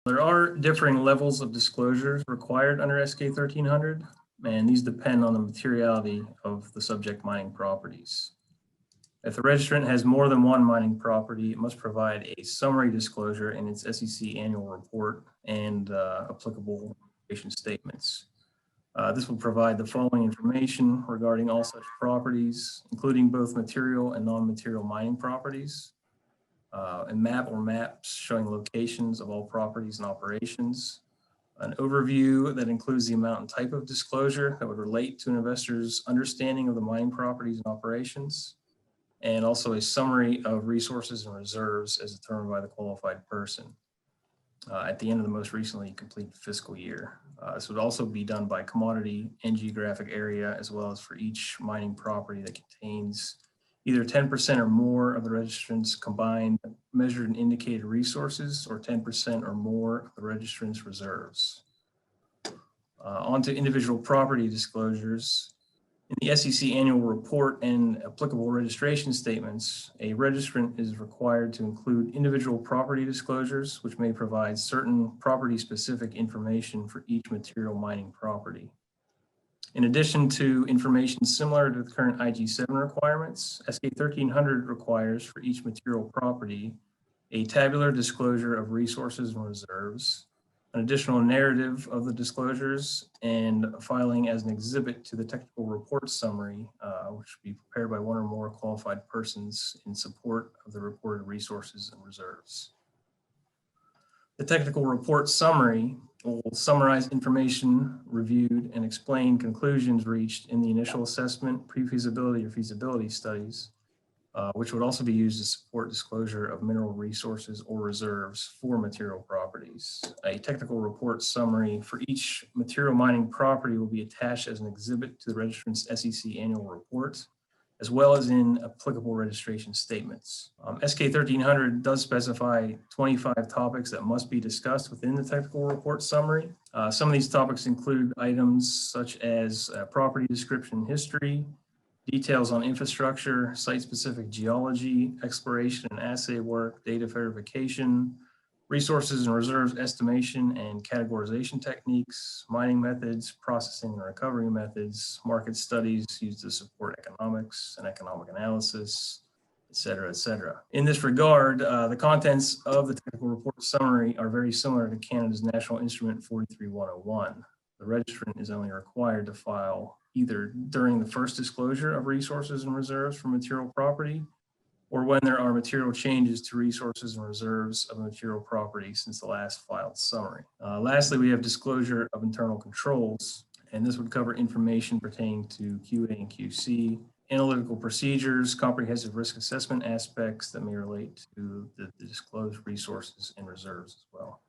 There are differing levels of disclosures required under SK 1300, and these depend on the materiality of the subject mining properties. If the registrant has more than one mining property, it must provide a summary disclosure in its SEC annual report and applicable information statements. This will provide the following information regarding all such properties, including both material and non-material mining properties. A map or maps showing locations of all properties and operations, an overview that includes the amount and type of disclosure that would relate to an investor's understanding of the mining properties and operations, and also a summary of resources and reserves as determined by the qualified person at the end of the most recently completed fiscal year. This would also be done by commodity and geographic area, as well as for each mining property that contains either 10% or more of the registrant's combined measured and indicated resources, or 10% or more of the registrant's reserves. On to individual property disclosures. In the SEC annual report and applicable registration statements, a registrant is required to include individual property disclosures, which may provide certain property-specific information for each material mining property. In addition to information similar to the current IG7 requirements, SK 1300 requires for each material property a tabular disclosure of resources and reserves, an additional narrative of the disclosures, and filing as an exhibit to the technical report summary, which will be prepared by one or more qualified persons in support of the reported resources and reserves. The technical report summary will summarize information reviewed and explain conclusions reached in the initial assessment, pre-feasibility or feasibility studies, which would also be used to support disclosure of mineral resources or reserves for material properties. A technical report summary for each material mining property will be attached as an exhibit to the registrant's SEC annual report, as well as in applicable registration statements. SK 1300 does specify 25 topics that must be discussed within the technical report summary. Some of these topics include items such as property description and history, details on infrastructure, site-specific geology, exploration and assay work, data verification, resources and reserves estimation and categorization techniques, mining methods, processing and recovery methods, market studies used to support economics and economic analysis, et cetera, et cetera. In this regard, the contents of the technical report summary are very similar to Canada's National Instrument 43101. The registrant is only required to file either during the first disclosure of resources and reserves for material property, or when there are material changes to resources and reserves of a material property since the last filed summary. Lastly, we have disclosure of internal controls, and this would cover information pertaining to QA and QC, analytical procedures, comprehensive risk assessment aspects that may relate to the disclosed resources and reserves as well.